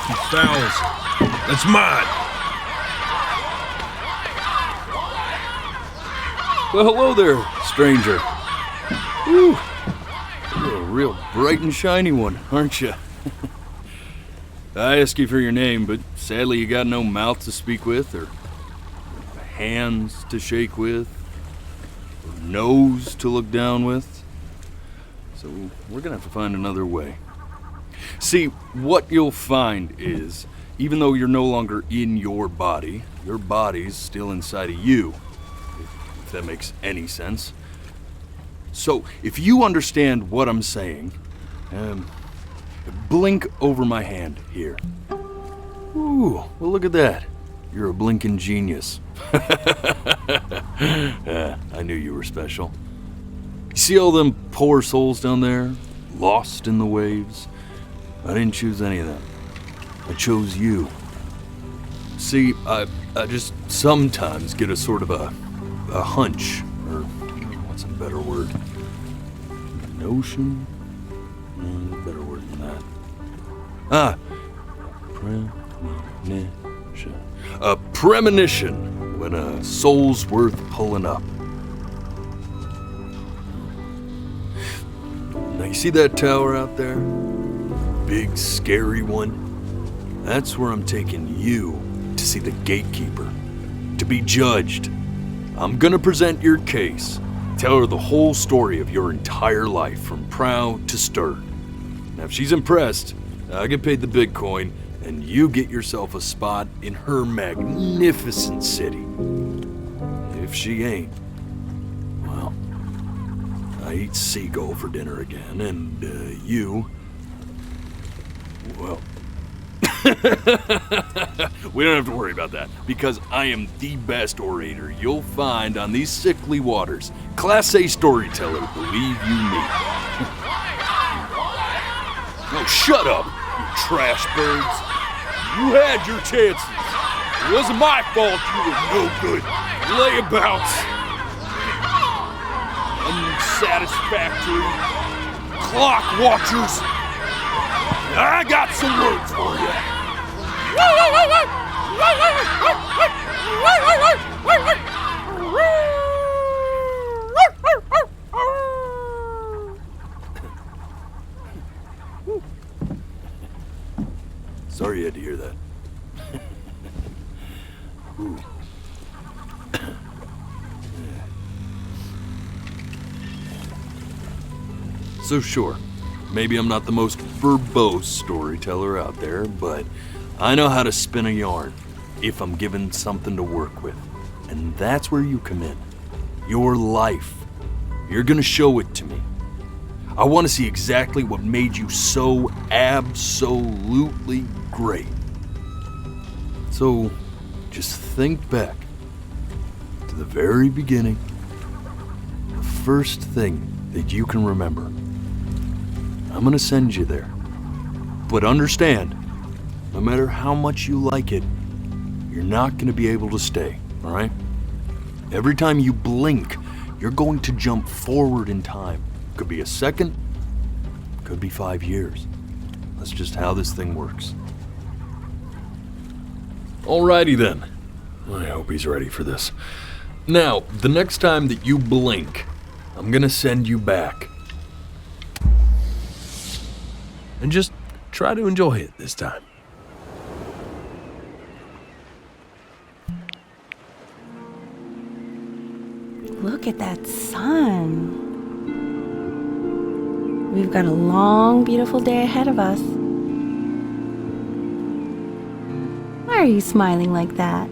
He fouls. That's mine. Well, hello there, stranger. Whew. You're a real bright and shiny one, aren't you? I asked you for your name, but sadly you got no mouth to speak with, or hands to shake with, or nose to look down with. So we're gonna have to find another way. See, what you'll find is, even though you're no longer in your body's still inside of you, if that makes any sense. So, if you understand what I'm saying, blink over my hand here. Ooh, well look at that. You're a blinking genius. I knew you were special. You see all them poor souls down there, lost in the waves? I didn't choose any of them. I chose you. See, I just sometimes get a sort of a hunch, or what's a better word? Notion? Better word than that. Premonition. A premonition when a soul's worth pulling up. Now you see that tower out there? Big, scary one? That's where I'm taking you to see the gatekeeper, to be judged. I'm gonna present your case, tell her the whole story of your entire life from prow to stern. Now if she's impressed, I get paid the big coin, and you get yourself a spot in her magnificent city. If she ain't, well, I eat seagull for dinner again, and you, well, we don't have to worry about that, because I am the best orator you'll find on these sickly waters. Class A storyteller, believe you me. Oh, shut up, you trash birds. You had your chances. It wasn't my fault you were no good. Layabouts. Unsatisfactory. Clock watchers. I got some words for you. Sorry you had to hear that. Ooh. So sure, maybe I'm not the most verbose storyteller out there, but I know how to spin a yarn if I'm given something to work with. And that's where you come in. Your life. You're gonna show it to me. I want to see exactly what made you so absolutely great. So, just think back to the very beginning, the first thing that you can remember. I'm gonna send you there. But understand, no matter how much you like it, you're not gonna be able to stay, all right? Every time you blink, you're going to jump forward in time. Could be a second, could be 5 years. That's just how this thing works. Alrighty then. I hope he's ready for this. Now, the next time that you blink, I'm gonna send you back. And just try to enjoy it this time. Look at that sun. We've got a long, beautiful day ahead of us. Why are you smiling like that?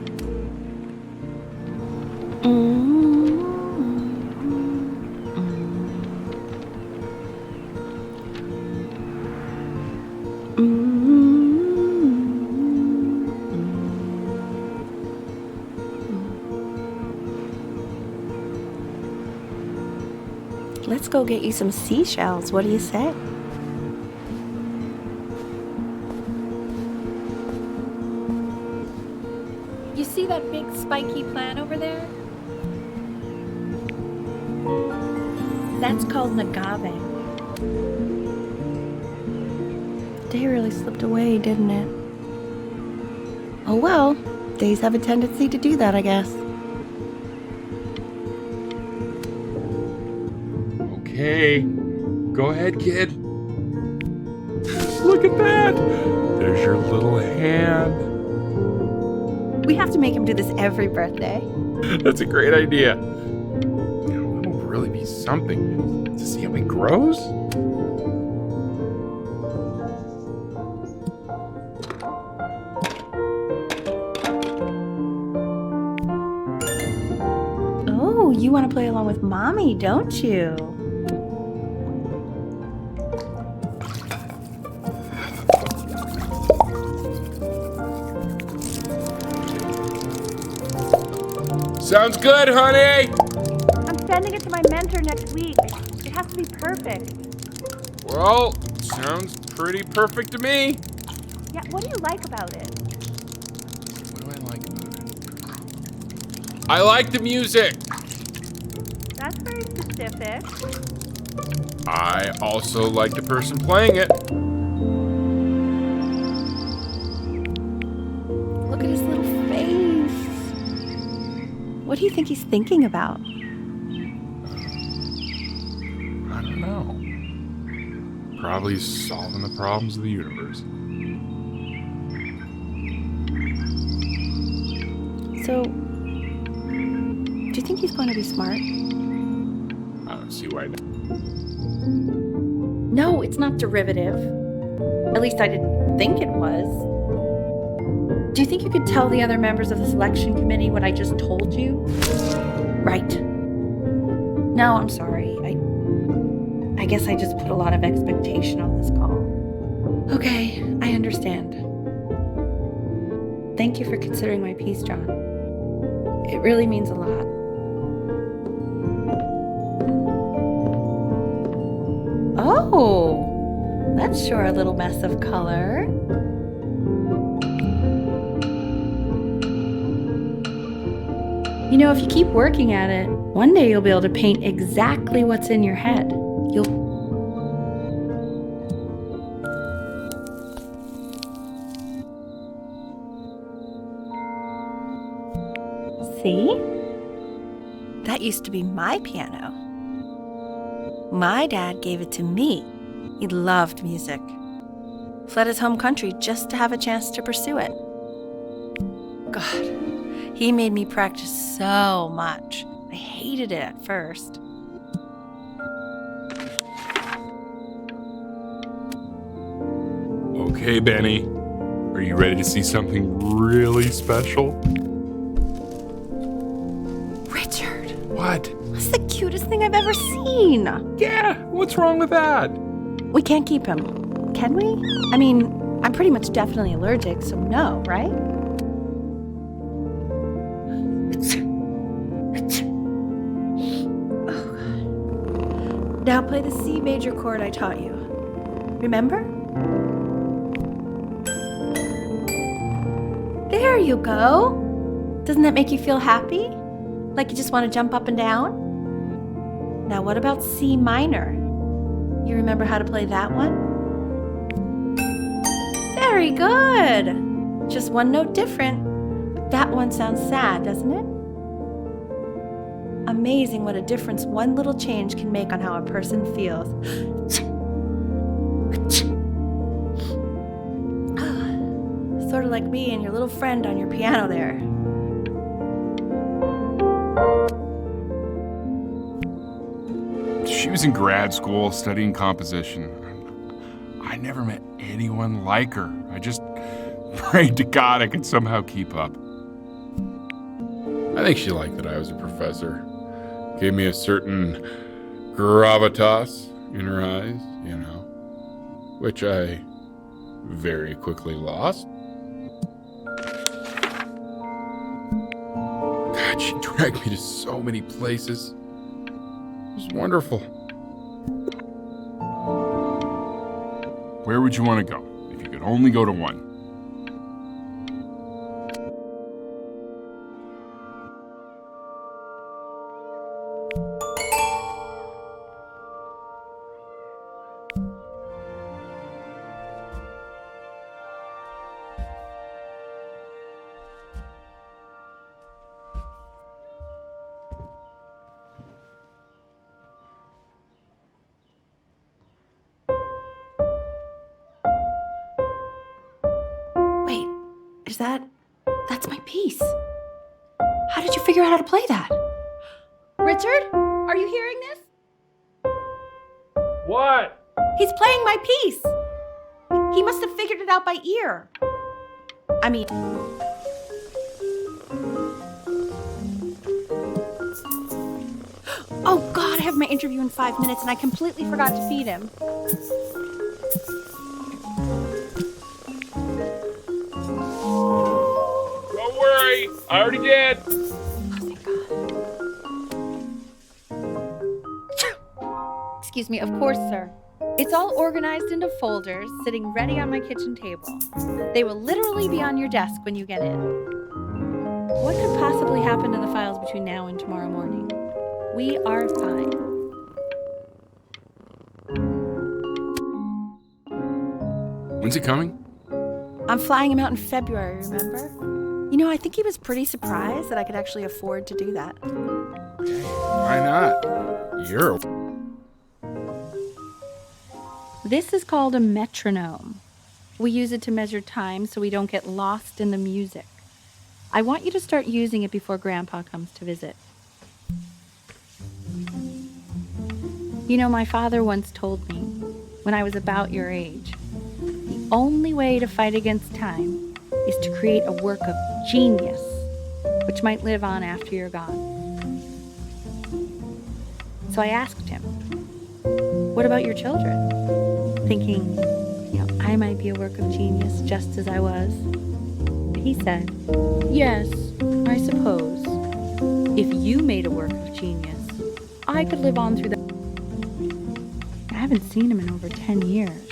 Let's go get you some seashells. What do you say? You see that big spiky plant over there? That's called an agave. The day really slipped away, didn't it? Oh well, days have a tendency to do that, I guess. Okay, go ahead, kid. Look at that! There's your little hand. We have to make him do this every birthday. That's a great idea. It'll really be something to see how he grows. Oh, you want to play along with Mommy, don't you? Sounds good, honey! I'm sending it to my mentor next week. It has to be perfect. Well, sounds pretty perfect to me. Yeah, what do you like about it? What do I like about it? I like the music. That's very specific. I also like the person playing it. Look at his little face. What do you think he's thinking about? I don't know. Probably solving the problems of the universe. So, do you think he's going to be smart? I don't see why not. No, it's not derivative. At least I didn't think it was. Do you think you could tell the other members of the selection committee what I just told you? Right. No, I'm sorry. I guess I just put a lot of expectation on this call. Okay, I understand. Thank you for considering my piece, John. It really means a lot. Oh, that's sure a little mess of color. You know, if you keep working at it, one day you'll be able to paint exactly what's in your head. See? That used to be my piano. My dad gave it to me. He loved music. Fled his home country just to have a chance to pursue it. God, he made me practice so much. I hated it at first. Okay, Benny. Are you ready to see something really special? Richard, What? that's the cutest thing I've ever seen. Yeah, what's wrong with that? We can't keep him, can we? I mean, I'm pretty much definitely allergic, so no, right? Oh, God. Now play the C major chord I taught you. Remember? There you go. Doesn't that make you feel happy? Like you just want to jump up and down? Now what about C minor? You remember how to play that one? Very good. Just one note different. But that one sounds sad, doesn't it? Amazing what a difference one little change can make on how a person feels. Sort of like me and your little friend on your piano there. She was in grad school studying composition. I never met anyone like her. I just prayed to God I could somehow keep up. I think she liked that I was a professor. Gave me a certain gravitas in her eyes, you know, which I very quickly lost. God, she dragged me to so many places. It was wonderful. Where would you want to go if you could only go to one? That's my piece. How did you figure out how to play that? Richard, are you hearing this? What? He's playing my piece. He must have figured it out by ear. I mean... Oh God, I have my interview in 5 minutes and I completely forgot to feed him. Don't worry, I already did. Oh, thank God. Excuse me, of course, sir. It's all organized into folders, sitting ready on my kitchen table. They will literally be on your desk when you get in. What could possibly happen to the files between now and tomorrow morning? We are fine. When's he coming? I'm flying him out in February, remember? You know, I think he was pretty surprised that I could actually afford to do that. Why not? You're This is called a metronome. We use it to measure time so we don't get lost in the music. I want you to start using it before Grandpa comes to visit. You know, my father once told me, when I was about your age, the only way to fight against time is to create a work of genius, which might live on after you're gone. So I asked him, what about your children? Thinking, you know, I might be a work of genius just as I was. He said, yes, I suppose. If you made a work of genius, I could live on through the... I haven't seen him in over 10 years.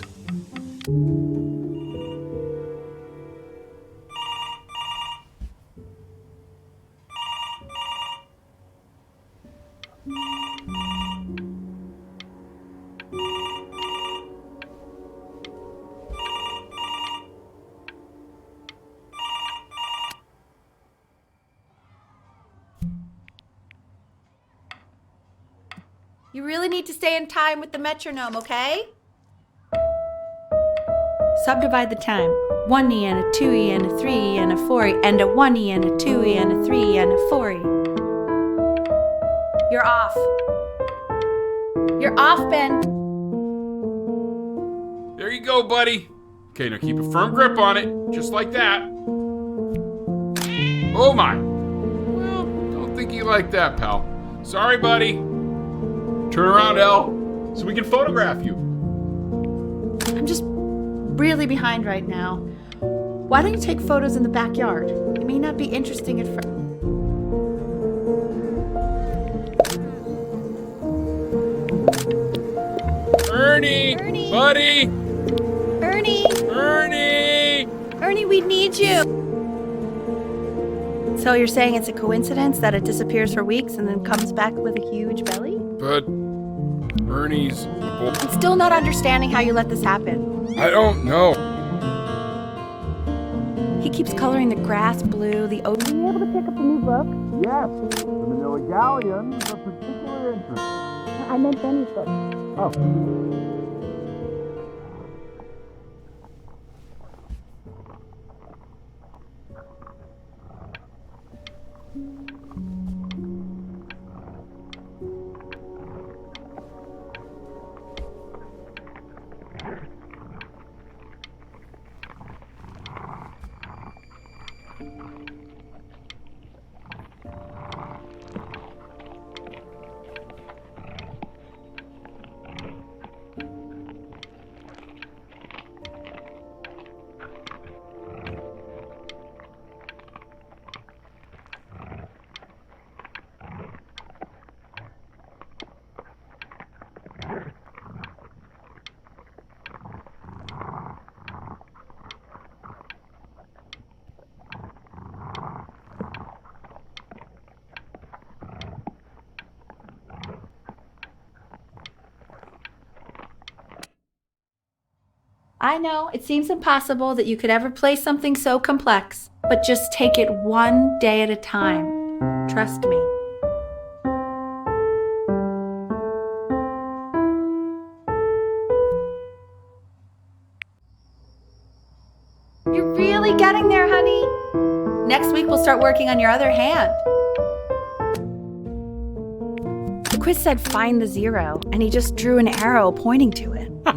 You really need to stay in time with the metronome, okay? Subdivide the time. 1E and a 2E and a 3E and a 4E and a 1E and a 2E and a 3E and a 4E. You're off. You're off, Ben. There you go, buddy. Okay, now keep a firm grip on it, just like that. Oh my. Well, don't think you like that, pal. Sorry, buddy. Turn around, Elle, so we can photograph you. I'm just really behind right now. Why don't you take photos in the backyard? It may not be interesting at first. Ernie! Buddy! Ernie! Ernie! Ernie, we need you! So you're saying it's a coincidence that it disappears for weeks and then comes back with a huge belly? But Ernie's... I'm still not understanding how you let this happen. I don't know. He keeps coloring the grass blue, the ocean. Are you able to pick up a new book? Yes, the Manila Galleon's of particular interest. I meant Benny's book. Oh. I know, it seems impossible that you could ever play something so complex, but just take it one day at a time. Trust me. You're really Slowly getting there, honey. Next week, we'll start working on your other hand. The quiz said find the 0, and he just drew an arrow pointing to it. I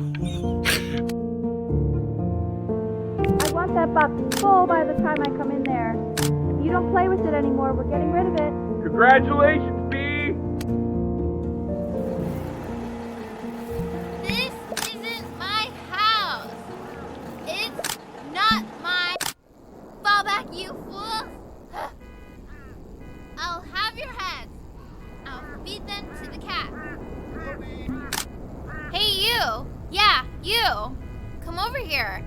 want that box full by the time I come in there. If you don't play with it anymore, we're getting rid of it. Congratulations, B! This isn't my house. It's not my... Fall back, you fool! I'll have your heads. I'll feed them to the cat. Hey, you! Yeah, you! Come over here.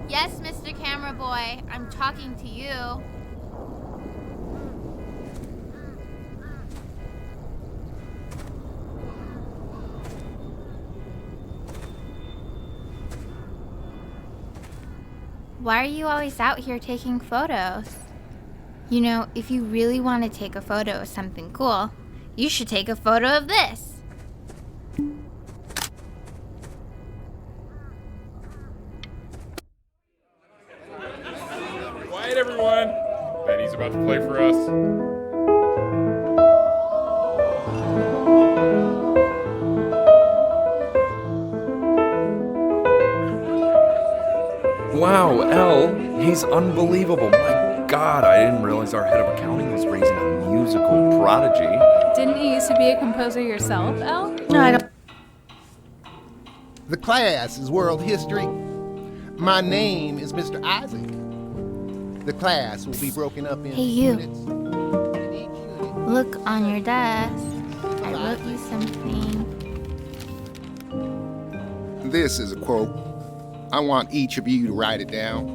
Yes, Mr. Camera Boy, I'm talking to you. Why are you always out here taking photos? You know, if you really want to take a photo of something cool, you should take a photo of this. Quiet, everyone. Benny's about to play for us. Wow, L, he's unbelievable. My God, I didn't realize our head of accounting was raising a musical prodigy. Didn't you used to be a composer yourself, Elle? No, I don't. The class is world history. My name is Mr. Isaac. The class will be broken up in Hey, you. units. And each unit Look on your desk. I wrote you something. This is a quote. I want each of you to write it down.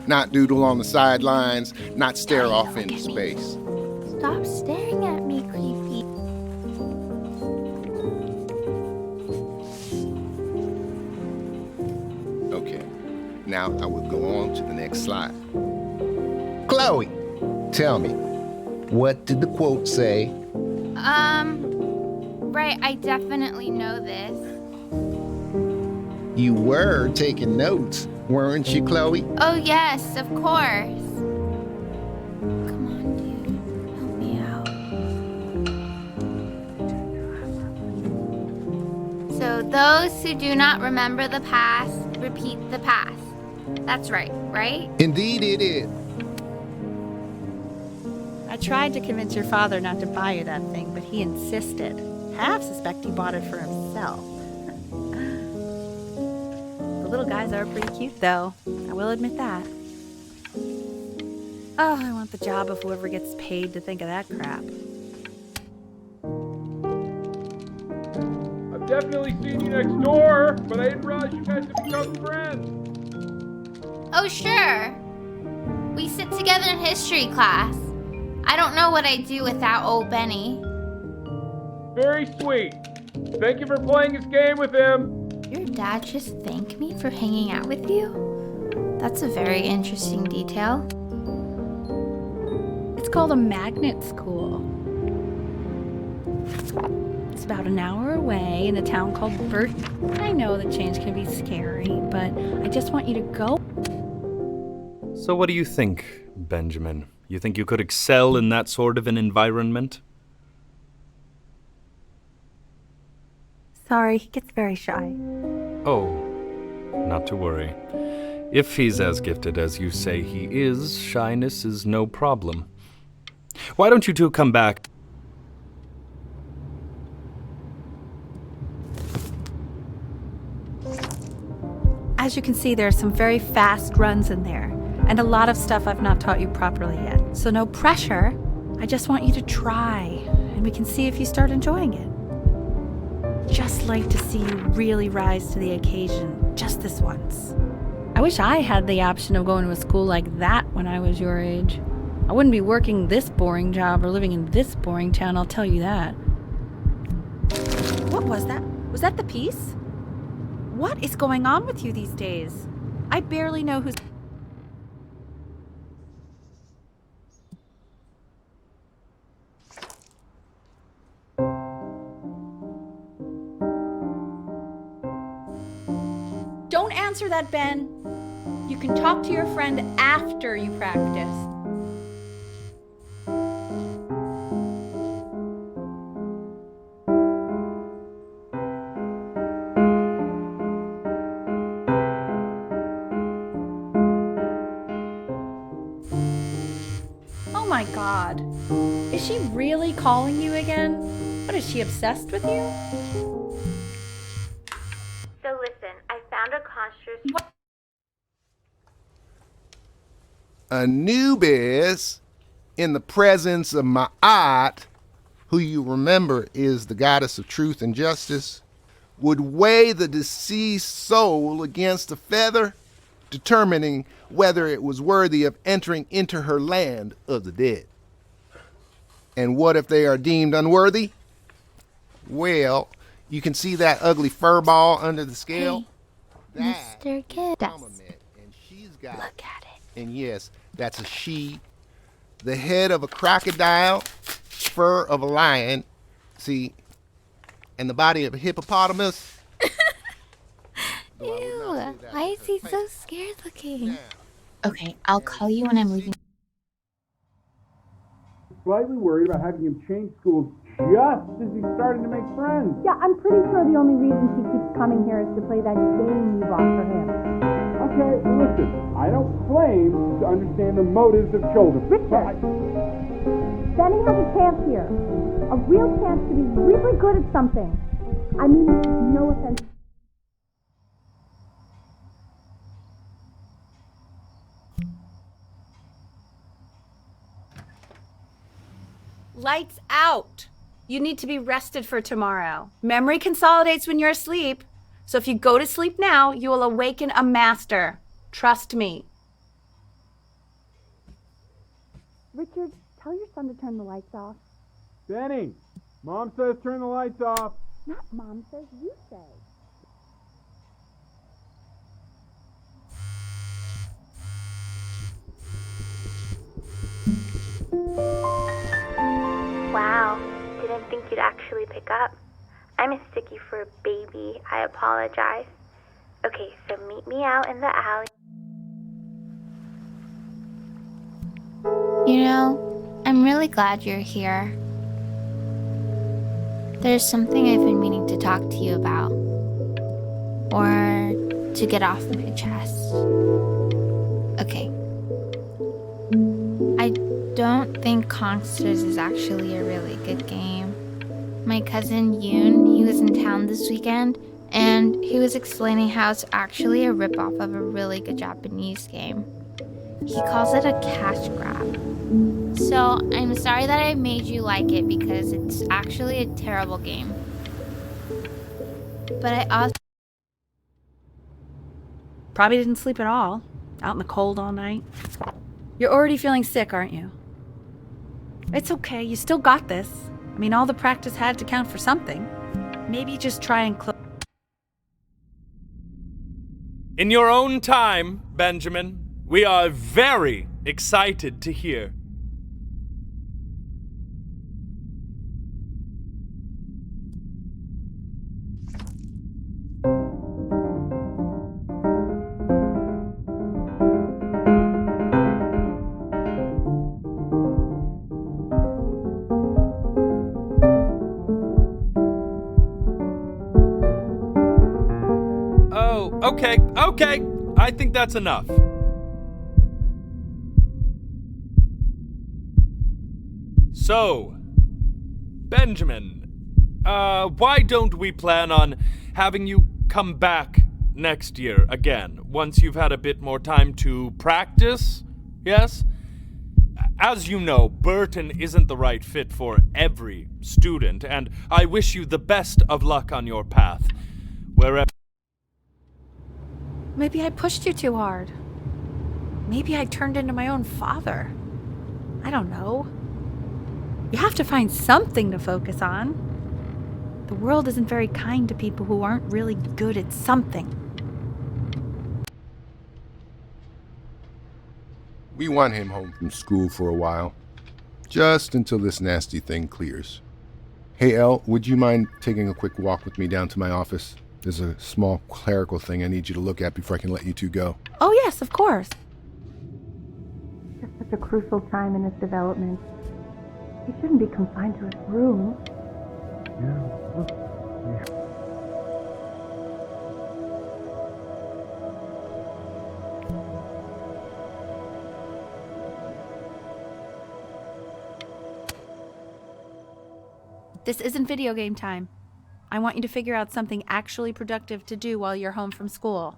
Not doodle on the sidelines, not stare off into space. Stop staring at me, creepy. Okay, now I will go on to the next slide. Chloe, tell me, what did the quote say? Right, I definitely know this. You were taking notes, weren't you, Chloe? Oh, yes, of course. Come on, dude. Help me out. So, those who do not remember the past, repeat the past. That's right, right? Indeed it is. I tried to convince your father not to buy you that thing, but he insisted. Half suspect he bought it for himself. The little guys are pretty cute, though. I will admit that. Oh, I want the job of whoever gets paid to think of that crap. I've definitely seen you next door, but I didn't realize you guys had become friends. Oh, sure. We sit together in history class. I don't know what I'd do without old Benny. Very sweet. Thank you for playing this game with him. Your dad just thanked me for hanging out with you? That's a very interesting detail. It's called a magnet school. It's about an hour away in a town called Burt. I know that change can be scary, but I just want you to go. So what do you think, Benjamin? You think you could excel in that sort of an environment? Sorry, he gets very shy. Oh, not to worry. If he's as gifted as you say he is, shyness is no problem. Why don't you two come back? As you can see, there are some very fast runs in there, and a lot of stuff I've not taught you properly yet. So no pressure. I just want you to try, and we can see if you start enjoying it. Just like to see you really rise to the occasion, just this once. I wish I had the option of going to a school like that when I was your age. I wouldn't be working this boring job or living in this boring town, I'll tell you that. What was that? Was that the piece? What is going on with you these days? I barely know who's... Don't answer that, Ben. You can talk to your friend after you practice. Oh my God. Is she really calling you again? What, is she obsessed with you? So listen, I found a construct. Anubis, in the presence of Ma'at, who you remember is the goddess of truth and justice, would weigh the deceased soul against a feather, determining whether it was worthy of entering into her land of the dead. And what if they are deemed unworthy? Well, you can see that ugly fur ball under the scale? Hey, Mr. Kid. And she's got, Look at it. and yes, that's a she, the head of a crocodile, fur of a lion, see, and the body of a hippopotamus. Ew, why is he so scared looking? Okay, I'll call you when I'm leaving. Slightly worried about having him change schools just as he's starting to make friends. Yeah, I'm pretty sure the only reason she keeps coming here is to play that game you bought for him. Okay, listen, I don't claim to understand the motives of children. Richard! Benny has a chance here. A real chance to be really good at something. I mean, no offense. Lights out. You need to be rested for tomorrow. Memory consolidates when you're asleep. So if you go to sleep now, you will awaken a master. Trust me. Richard, tell your son to turn the lights off. Benny, Mom says turn the lights off. Not Mom says, you say. Wow, didn't think you'd actually pick up. I mistook you for a baby. I apologize. Okay, so meet me out in the alley. You know, I'm really glad you're here. There's something I've been meaning to talk to you about. Or to get off my chest. Okay. I don't think Kongsters is actually a really good game. My cousin Yoon, he was in town this weekend, and he was explaining how it's actually a ripoff of a really good Japanese game. He calls it a cash grab. So I'm sorry that I made you like it because it's actually a terrible game. But I also... Probably didn't sleep at all. Out in the cold all night. You're already feeling sick, aren't you? It's okay. You still got this. I mean, all the practice had to count for something. Maybe just try and close. In your own time, Benjamin, we are very excited to hear. Okay, I think that's enough. So, Benjamin, why don't we plan on having you come back next year again, once you've had a bit more time to practice, yes? As you know, Burton isn't the right fit for every student, and I wish you the best of luck on your path, wherever... Maybe I pushed you too hard. Maybe I turned into my own father. I don't know. You have to find something to focus on. The world isn't very kind to people who aren't really good at something. We want him home from school for a while, just until this nasty thing clears. Hey, Elle, would you mind taking a quick walk with me down to my office? There's a small clerical thing I need you to look at before I can let you two go. Oh, yes, of course. It's such a crucial time in his development. He shouldn't be confined to his room. This isn't video game time. I want you to figure out something actually productive to do while you're home from school.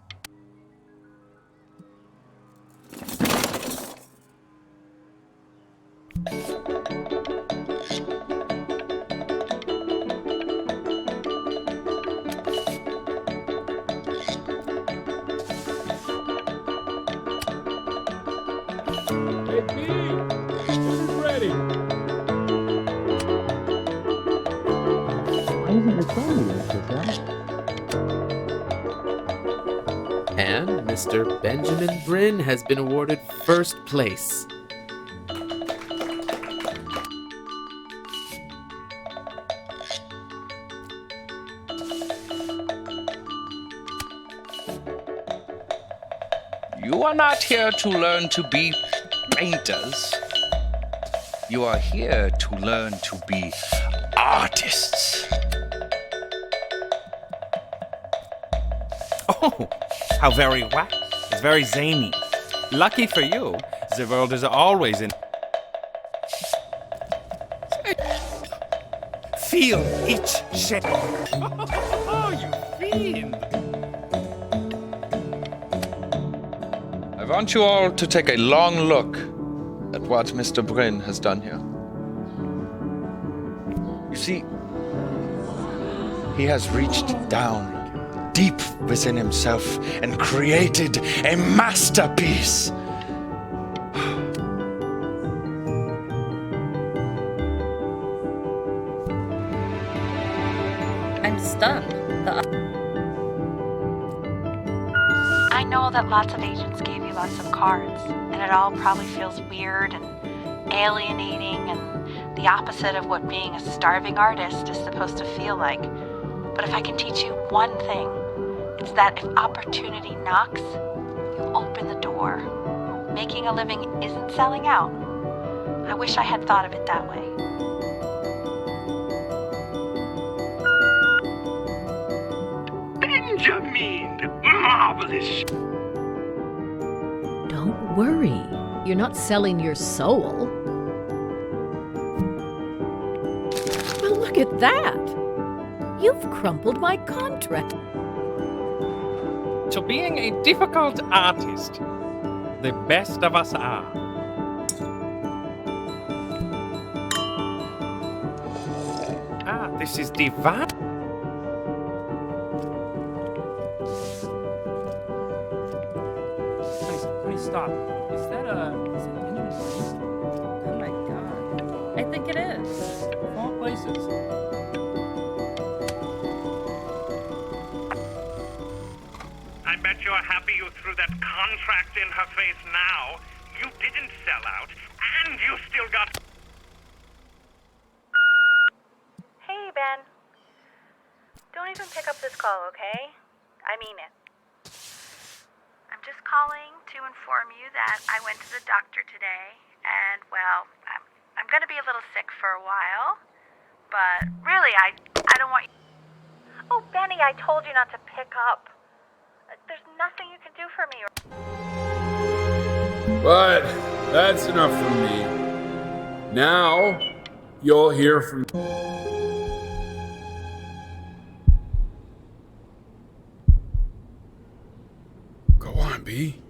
Hey, Pete! This is ready! And Mr. Benjamin Bryn has been awarded first place. You are not here to learn to be painters. You are here to learn to be artists. Oh, how very wax. It's very zany. Lucky for you, the world is always in... Feel each shape. Oh, you fiend. I want you all to take a long look at what Mr. Bryn has done here. You see, he has reached down deep within himself and created a masterpiece. I'm stunned. I know that lots of agents gave you lots of cards, and it all probably feels weird and alienating and the opposite of what being a starving artist is supposed to feel like. But if I can teach you one thing, it's that if opportunity knocks, you open the door. Making a living isn't selling out. I wish I had thought of it that way. Benjamin! Marvelous! Don't worry. You're not selling your soul. Well, look at that. You've crumpled my contract. To being a difficult artist, the best of us are. Ah, this is divine. Please stop. Is that Benjamin Bryn? Oh my god. I think it is. Of all places. I bet you're happy you threw that contract in her face now. You didn't sell out, and you still got... Hey, Ben. Don't even pick up this call, okay? I mean it. I'm just calling to inform you that I went to the doctor today, and, well, I'm gonna be a little sick for a while, but really, I don't want you... Oh, Benny, I told you not to pick up. There's nothing you can do for me. But that's enough for me. Now, you'll hear from... Go on, B.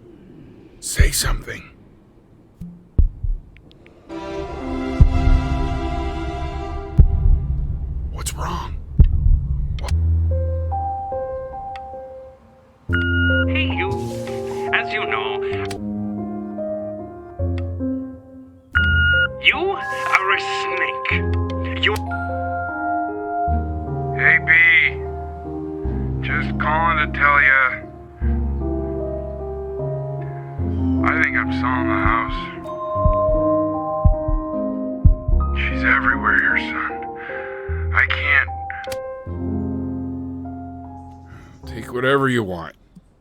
Say something. What's wrong? Hey, you. As you know, you are a snake. You... Hey, B. Just calling to tell ya. I think I'm selling the house. She's everywhere here, son. I can't... take whatever you want.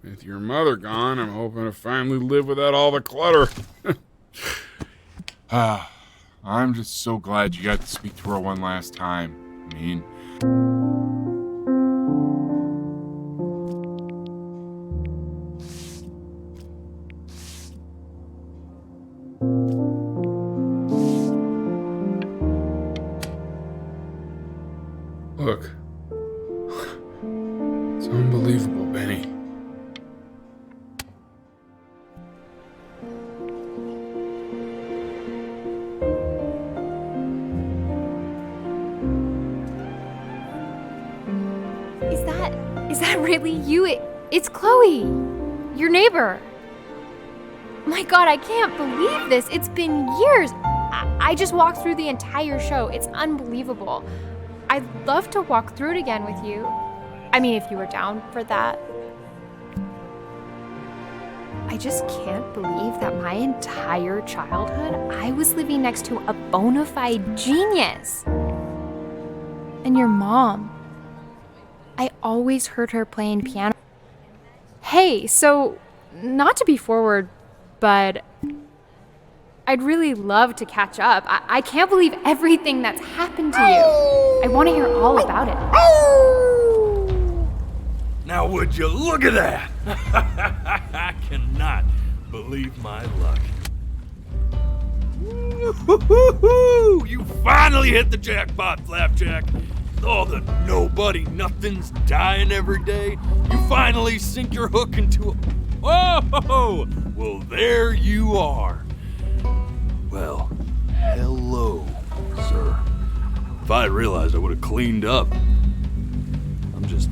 With your mother gone, I'm hoping to finally live without all the clutter. I'm just so glad you got to speak to her one last time. I mean... Look. It's unbelievable, Benny. Is that really you? It's Chloe, your neighbor. My God, I can't believe this. It's been years. I just walked through the entire show. It's unbelievable. I'd love to walk through it again with you. I mean, if you were down for that. I just can't believe that my entire childhood, I was living next to a bona fide genius. And your mom. I always heard her playing piano. Hey, so, not to be forward, but I'd really love to catch up. I can't believe everything that's happened to you. I want to hear all about it. Now would you look at that? I cannot believe my luck. Woo-hoo-hoo-hoo! You finally hit the jackpot, Flapjack. All the nobody nothings dying every day. You finally sink your hook into a... Whoa! Well, there you are. Well, hello, sir. If I had realized, I would have cleaned up. I'm just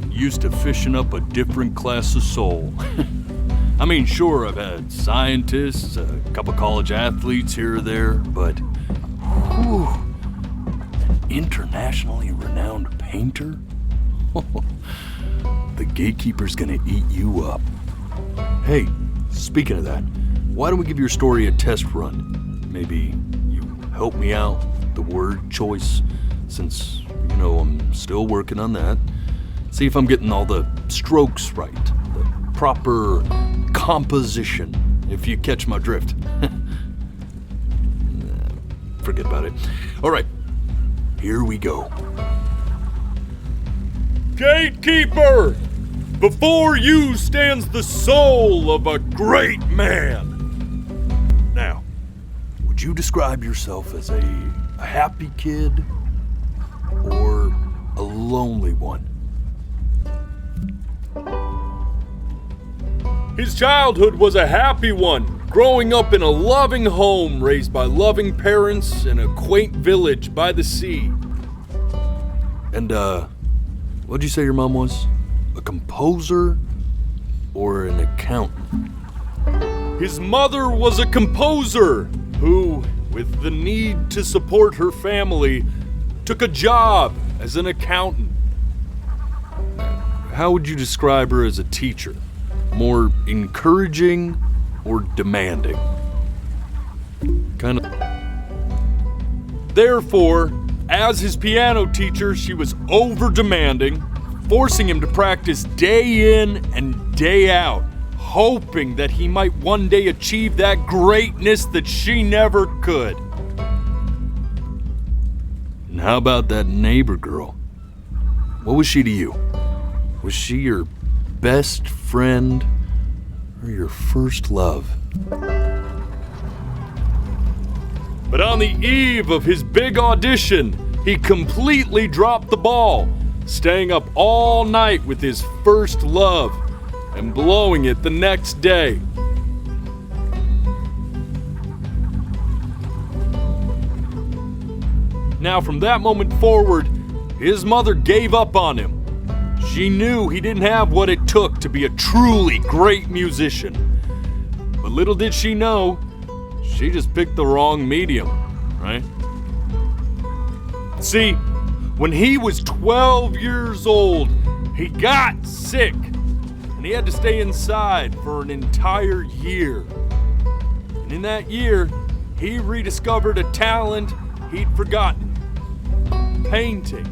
used to fishing up a different class of soul. I mean, sure, I've had scientists, a couple college athletes here or there, but... Whew, internationally renowned painter? The gatekeeper's gonna eat you up. Hey, speaking of that, why don't we give your story a test run? Maybe you help me out, the word choice, since, I'm still working on that. See if I'm getting all the strokes right, the proper composition, if you catch my drift. Forget about it. All right. Here we go. Gatekeeper! Before you stands the soul of a great man. Now, would you describe yourself as a happy kid or a lonely one? His childhood was a happy one, growing up in a loving home raised by loving parents in a quaint village by the sea. And, what'd you say your mom was? A composer or an accountant? His mother was a composer who, with the need to support her family, took a job as an accountant. How would you describe her as a teacher? More encouraging or demanding? Kind of. Therefore, as his piano teacher, she was over-demanding, forcing him to practice day in and day out, hoping that he might one day achieve that greatness that she never could. And how about that neighbor girl? What was she to you? Was she your best friend or your first love? But on the eve of his big audition, he completely dropped the ball, staying up all night with his first love and blowing it the next day. Now, from that moment forward, his mother gave up on him. She knew he didn't have what it took to be a truly great musician. But little did she know, she just picked the wrong medium, right? See, when he was 12 years old, he got sick, and he had to stay inside for an entire year. And in that year, he rediscovered a talent he'd forgotten: painting.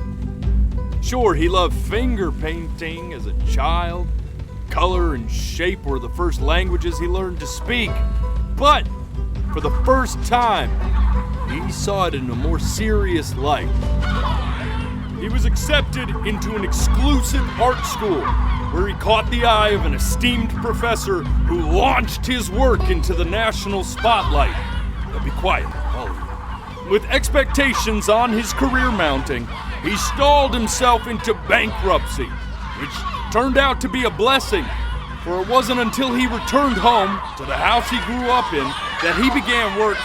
Sure, he loved finger painting as a child. Color and shape were the first languages he learned to speak. But for the first time, he saw it in a more serious light. He was accepted into an exclusive art school where he caught the eye of an esteemed professor who launched his work into the national spotlight. Now be quiet, all of you. With expectations on his career mounting, he stalled himself into bankruptcy, which turned out to be a blessing, for it wasn't until he returned home to the house he grew up in that he began work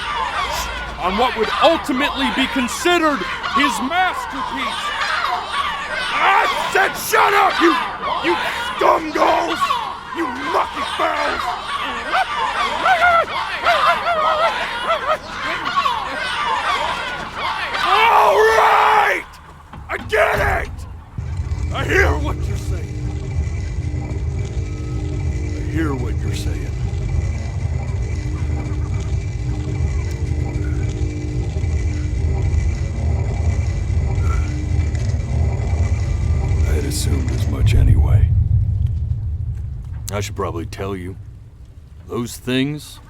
on what would ultimately be considered his masterpiece. I said shut up, you scumballs! You mucky fowls! All right! I get it! I hear what you're saying. I hear what you're saying. I had assumed as much anyway. I should probably tell you, those things,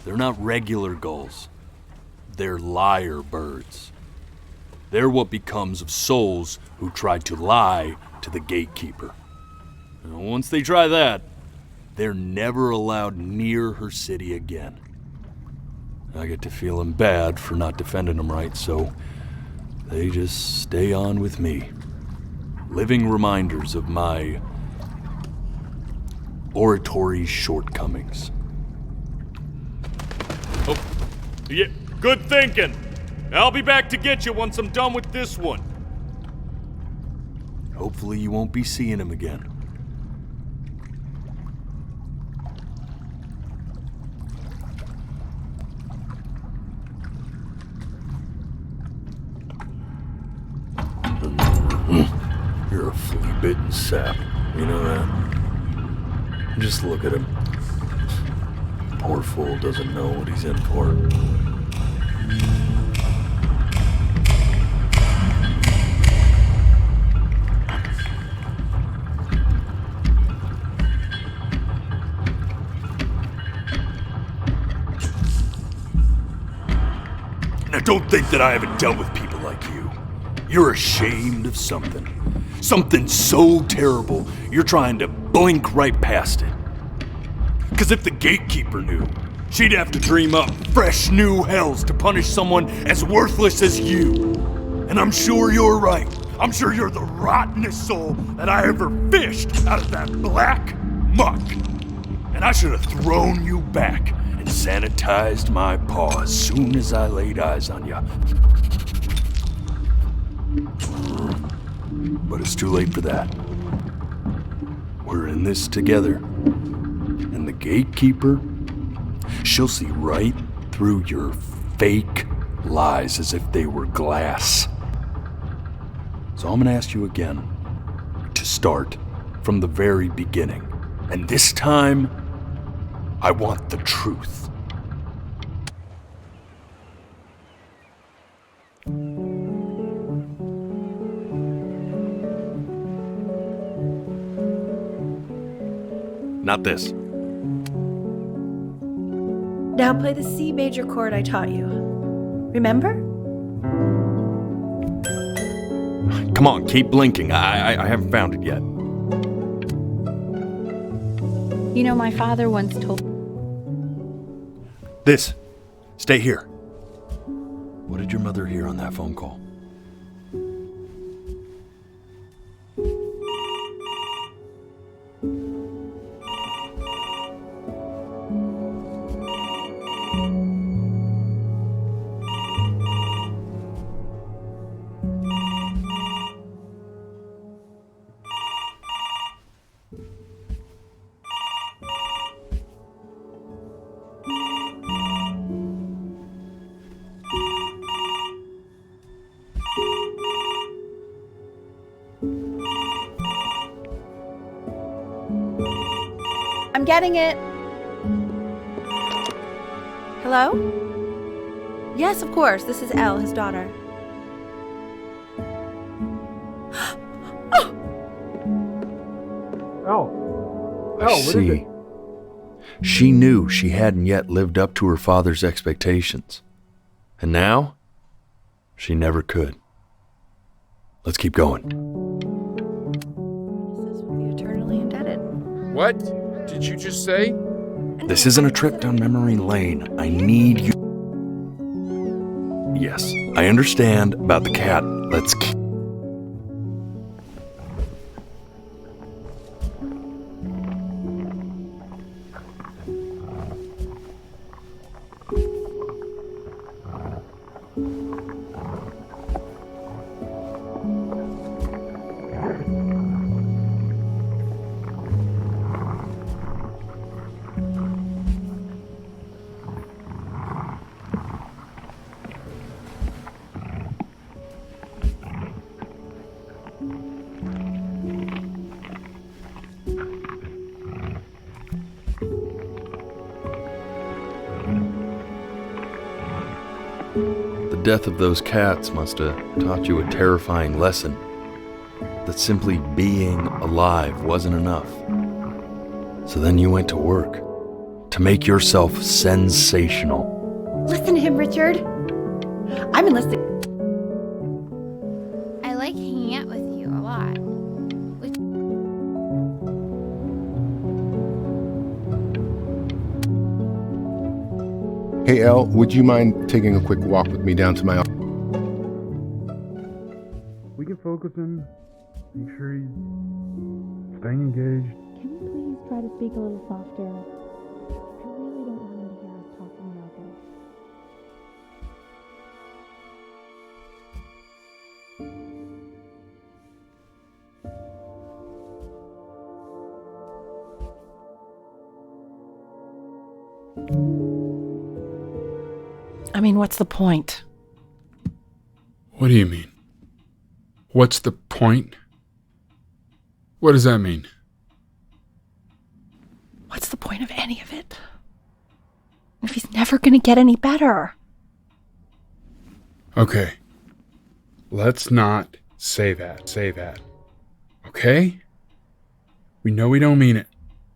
they're not regular gulls. They're lyre birds. They're what becomes of souls who try to lie to the gatekeeper. And once they try that, they're never allowed near her city again. I get to feeling bad for not defending them right, so they just stay on with me. Living reminders of my oratory shortcomings. Oh, yeah, good thinking. I'll be back to get you once I'm done with this one. Hopefully you won't be seeing him again. You're a flea-bitten sap, you know that? Just look at him. Poor fool doesn't know what he's in for. Now don't think that I haven't dealt with people like you. You're ashamed of something. Something so terrible, you're trying to blink right past it. Because if the gatekeeper knew, she'd have to dream up fresh new hells to punish someone as worthless as you. And I'm sure you're right. I'm sure you're the rottenest soul that I ever fished out of that black muck. And I should have thrown you back and sanitized my paw as soon as I laid eyes on you. But it's too late for that. We're in this together. And the gatekeeper, she'll see right through your fake lies as if they were glass. So I'm gonna ask you again to start from the very beginning. And this time, I want the truth. Not this. Now play the C major chord I taught you. Remember? Come on, keep blinking. I haven't found it yet. You know, my father once told This. Stay here. What did your mother hear on that phone call? I'm getting it. Hello? Yes, of course. This is Elle, his daughter. Oh, I what is see. it? She knew she hadn't yet lived up to her father's expectations. And now, she never could. Let's keep going. The eternally indebted. What did you just say? This isn't a trip down memory lane. I need you. Yes, I understand about the cat. Let's keep. The death of those cats must have taught you a terrifying lesson. That simply being alive wasn't enough. So then you went to work to make yourself sensational. Listen to him, Richard. I'm enlisted. I like hanging out with you a lot. Hey, Elle, would you mind taking a quick walk with me down to my office? We can focus him. Make sure he's staying engaged. Can you please try to speak a little softer? I really don't want him to hear us talking about this. I mean, what's the point? What do you mean? What's the point? What does that mean? What's the point of any of it? If he's never gonna get any better. Okay. Let's not say that. Okay? We know we don't mean it.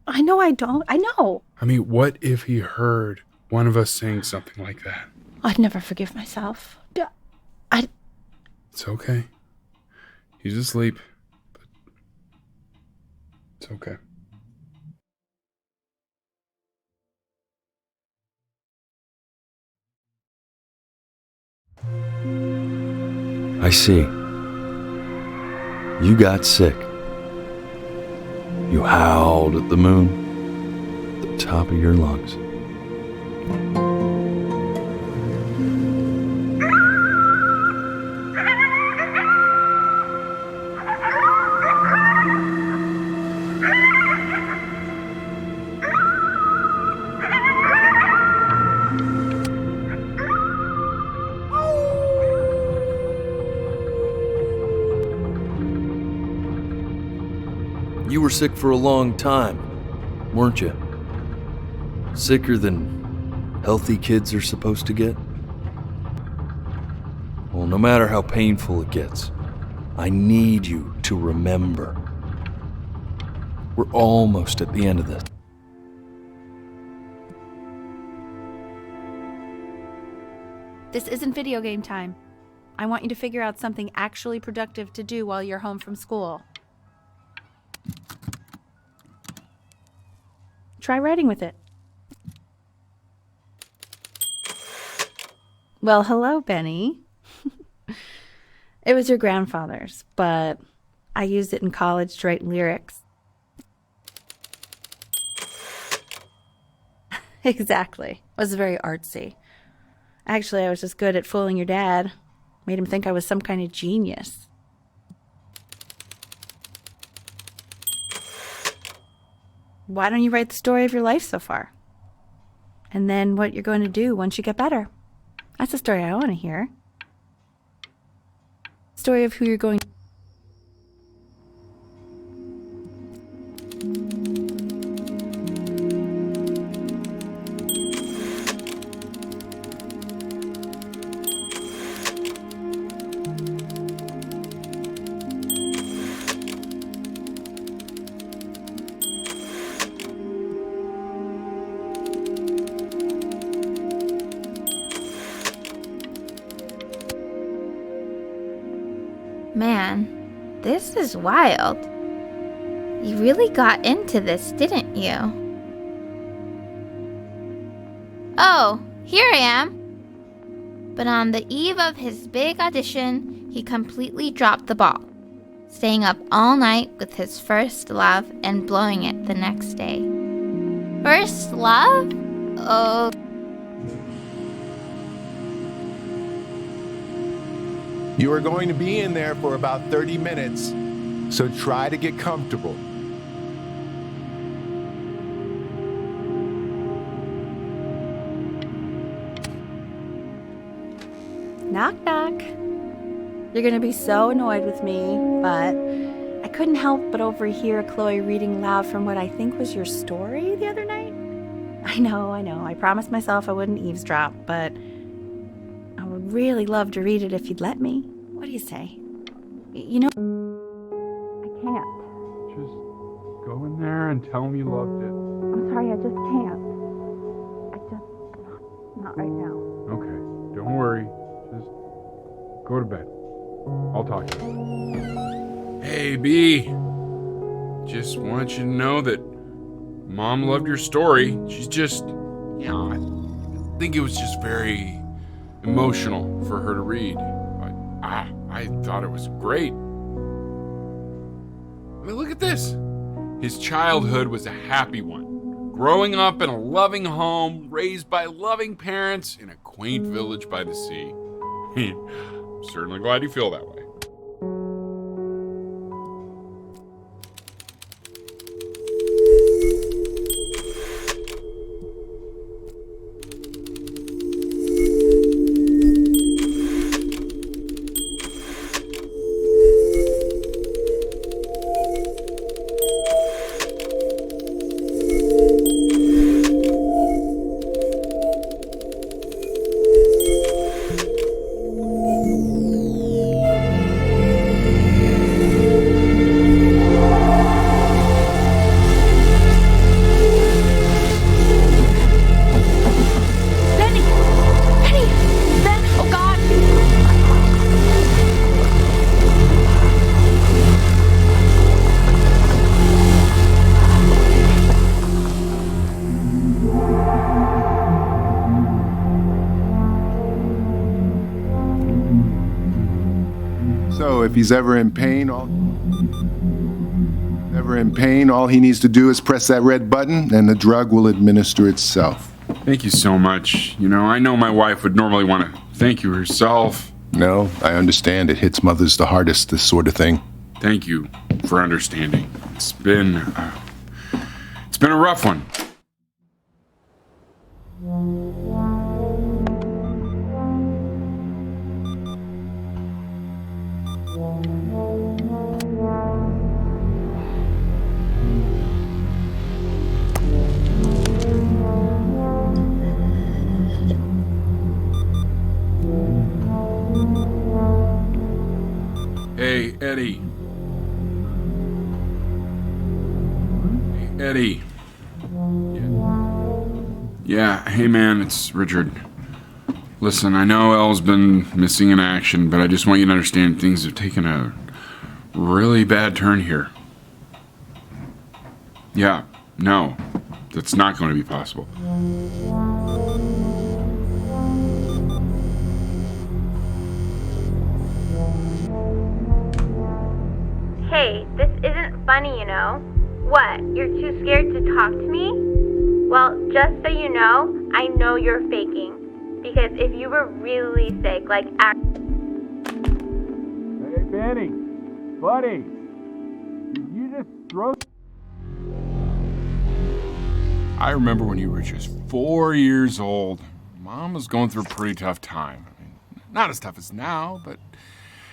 I know I don't. I know. I mean, what if he heard one of us saying something like that? I'd never forgive myself. It's okay. He's asleep. But it's okay. I see. You got sick. You howled at the moon, at the top of your lungs. You were sick for a long time, weren't you? Sicker than healthy kids are supposed to get? Well, no matter how painful it gets, I need you to remember. We're almost at the end of this. This isn't video game time. I want you to figure out something actually productive to do while you're home from school. Try writing with it. Well, hello, Benny. It was your grandfather's, but I used it in college to write lyrics. Exactly. It was very artsy. Actually, I was just good at fooling your dad. Made him think I was some kind of genius. Why don't you write the story of your life so far? And then what you're going to do once you get better. That's the story I want to hear. Story of who you're going to... Man, this is wild. You really got into this, didn't you? Oh, here I am. But on the eve of his big audition, he completely dropped the ball, staying up all night with his first love and blowing it the next day. First love? Oh. You are going to be in there for about 30 minutes, so try to get comfortable. Knock, knock. You're gonna be so annoyed with me, but I couldn't help but overhear Chloe reading loud from what I think was your story the other night. I know. I promised myself I wouldn't eavesdrop, but I would really love to read it if you'd let me. What do you say? You know, I can't. Just go in there and tell him you loved it. I'm sorry, I just can't. Not right now. Okay, don't worry. Just go to bed. I'll talk to you. Hey, B. Just want you to know that Mom loved your story. She's just, I think it was just very emotional for her to read. I thought it was great. I mean, look at this. His childhood was a happy one. Growing up in a loving home, raised by loving parents in a quaint village by the sea. I'm certainly glad you feel that way. So if he's ever in pain, all he needs to do is press that red button and the drug will administer itself. Thank you so much. You know, I know my wife would normally want to thank you herself. No, I understand. It hits mothers the hardest, this sort of thing. Thank you for understanding. It's been a rough one. Hey, Eddie. Hey, Eddie. Yeah, hey man, it's Richard. Listen, I know Elle's been missing in action, but I just want you to understand things have taken a really bad turn here. Yeah, no, that's not going to be possible. Hey, this isn't funny, you know. What, you're too scared to talk to me? Well, just so you know, I know you're faking. Because if you were really sick, like Hey, Benny, buddy, did you just throw... I remember when you were just 4 years old. Mom was going through a pretty tough time. I mean, not as tough as now, but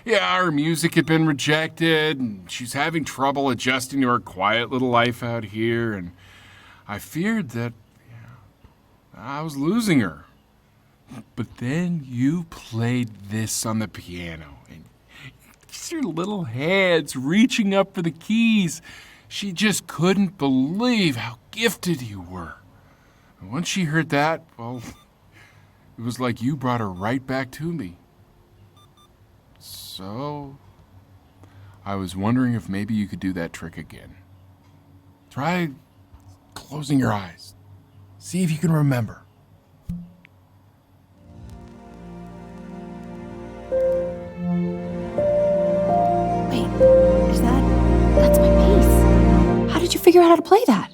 yeah, her music had been rejected, and she's having trouble adjusting to her quiet little life out here, and I feared that I was losing her. But then you played this on the piano, and just your little hands reaching up for the keys. She just couldn't believe how gifted you were. And once she heard that, well, it was like you brought her right back to me. So, I was wondering if maybe you could do that trick again. Try closing your eyes. See if you can remember. Wait, that's my bass. How did you figure out how to play that?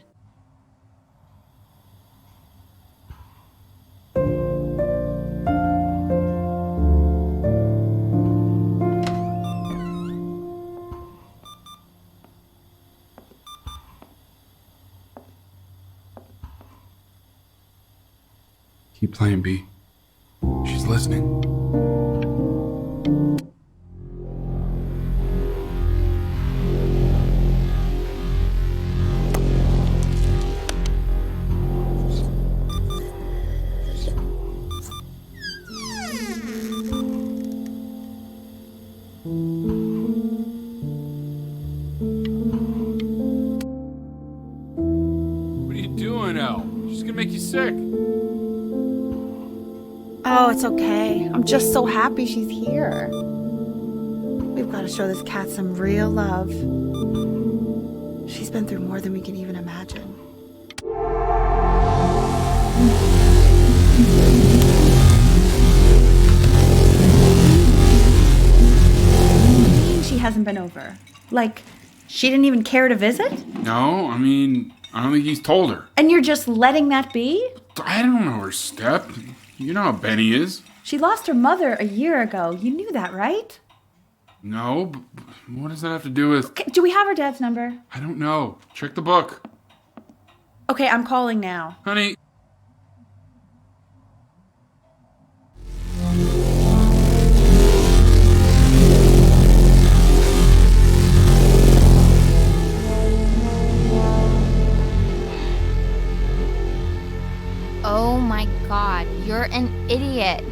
Keep playing, B. She's listening. What are you doing, Elle? She's gonna make you sick. Oh, it's okay. I'm just so happy she's here. We've got to show this cat some real love. She's been through more than we can even imagine. She hasn't been over. Like, she didn't even care to visit? No, I mean, I don't think he's told her. And you're just letting that be? I don't know her step. You know how Benny is. She lost her mother a year ago. You knew that, right? No, but what does that have to do with... Okay, do we have her dad's number? I don't know. Check the book. Okay, I'm calling now. Honey. Oh my god, you're an idiot.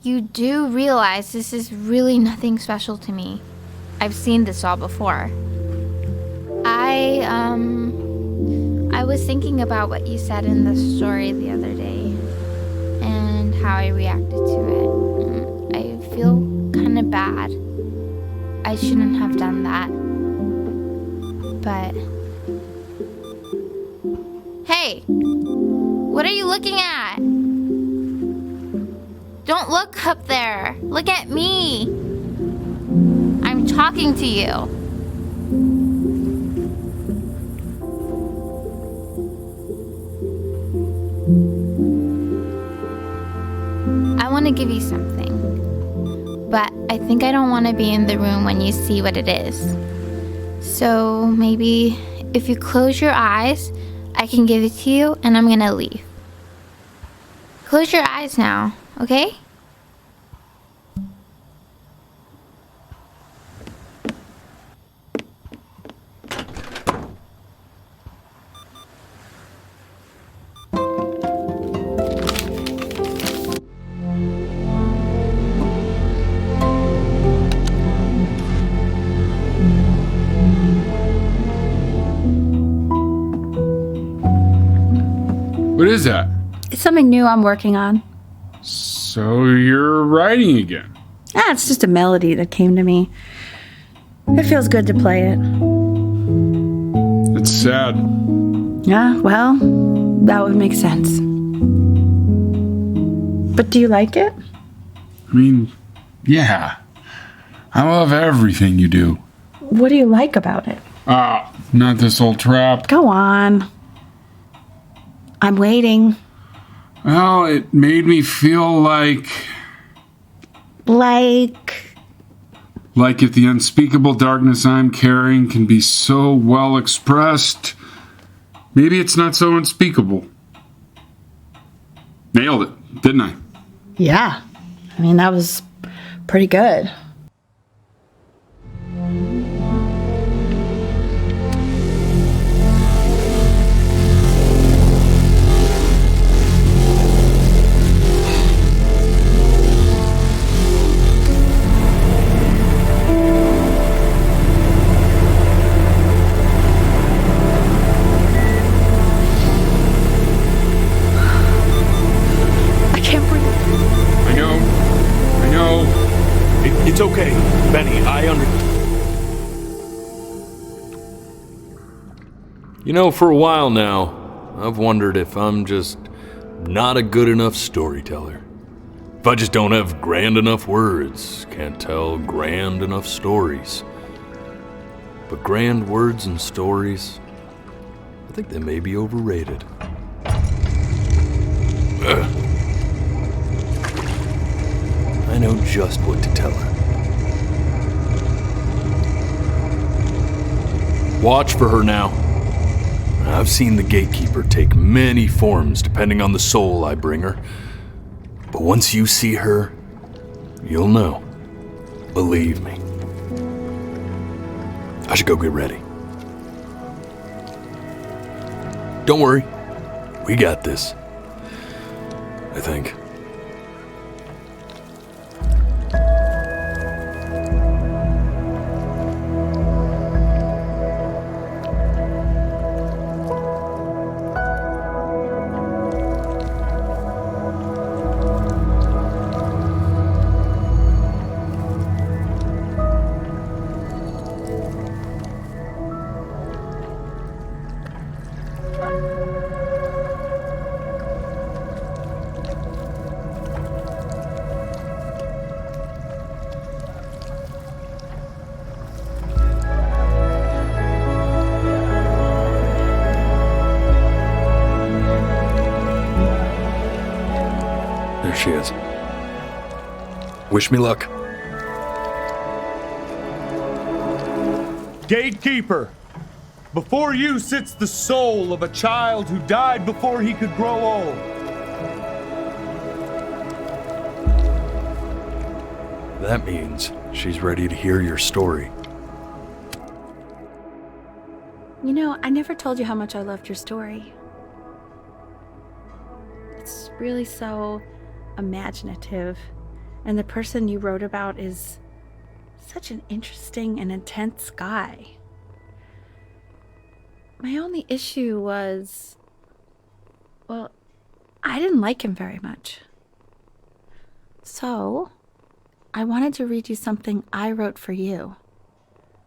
You do realize this is really nothing special to me. I've seen this all before. I was thinking about what you said in the story the other day and how I reacted to it. I feel kind of bad. I shouldn't have done that. But hey, what are you looking at? Don't look up there. Look at me. I'm talking to you. I want to give you something, but I think I don't want to be in the room when you see what it is. So maybe if you close your eyes, I can give it to you and I'm gonna leave. Close your eyes now, okay? What is that? It's something new I'm working on. So you're writing again? Ah, it's just a melody that came to me. It feels good to play it. It's sad. Yeah, well, that would make sense. But do you like it? I mean, yeah. I love everything you do. What do you like about it? Not this old trap. Go on. I'm waiting. Well, it made me feel like if the unspeakable darkness I'm carrying can be so well expressed, maybe it's not so unspeakable. Nailed it, didn't I? Yeah. I mean, that was pretty good. I know. Benny, You know, for a while now, I've wondered if I'm just not a good enough storyteller. If I just don't have grand enough words, can't tell grand enough stories. But grand words and stories, I think they may be overrated. I know just what to tell her. Watch for her now. I've seen the gatekeeper take many forms depending on the soul I bring her. But once you see her, you'll know. Believe me. I should go get ready. Don't worry. We got this. I think. There she is. Wish me luck. Gatekeeper, before you sits the soul of a child who died before he could grow old. That means she's ready to hear your story. You know, I never told you how much I loved your story. It's really so imaginative, and the person you wrote about is such an interesting and intense guy. My only issue was, well, I didn't like him very much. So, I wanted to read you something I wrote for you,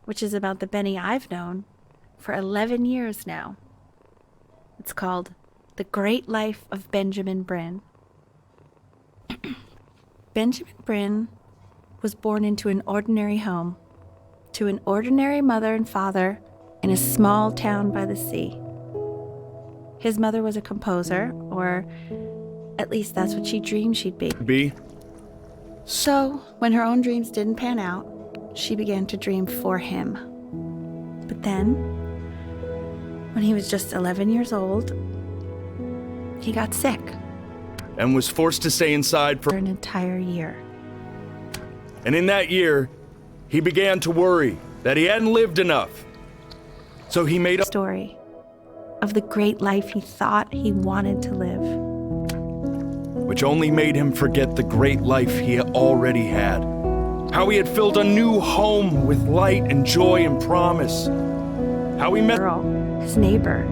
which is about the Benny I've known for 11 years now. It's called The Great Life of Benjamin Bryn. Benjamin Bryn was born into an ordinary home, to an ordinary mother and father in a small town by the sea. His mother was a composer, or at least that's what she dreamed she'd be. So, when her own dreams didn't pan out, she began to dream for him. But then, when he was just 11 years old, he got sick. And was forced to stay inside for an entire year. And in that year, he began to worry that he hadn't lived enough. So he made a story of the great life he thought he wanted to live, which only made him forget the great life he already had. How he had filled a new home with light and joy and promise. How he met his neighbor,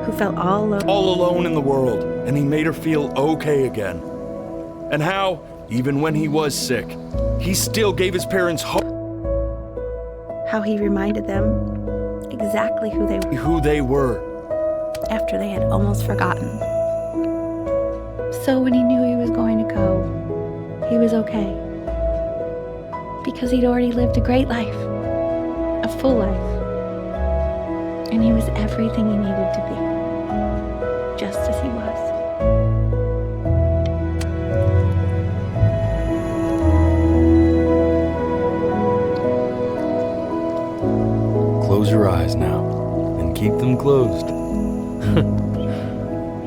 who felt all alone in the world, and he made her feel okay again. And how, even when he was sick, he still gave his parents hope. How he reminded them exactly who they were after they had almost forgotten. So when he knew he was going to go, he was okay. Because he'd already lived a great life, a full life. And he was everything he needed to be, just as he was. Close your eyes now, and keep them closed.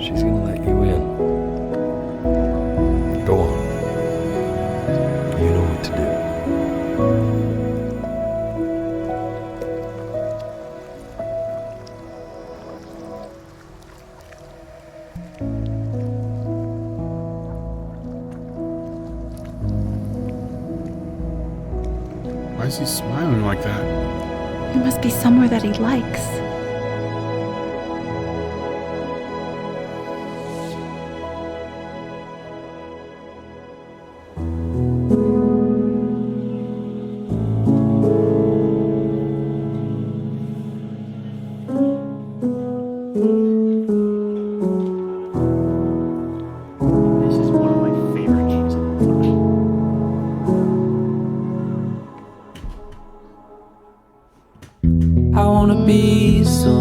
She's gonna let you in. Go on. You know what to do. Why is he smiling like that? It must be somewhere that he likes. I wanna be so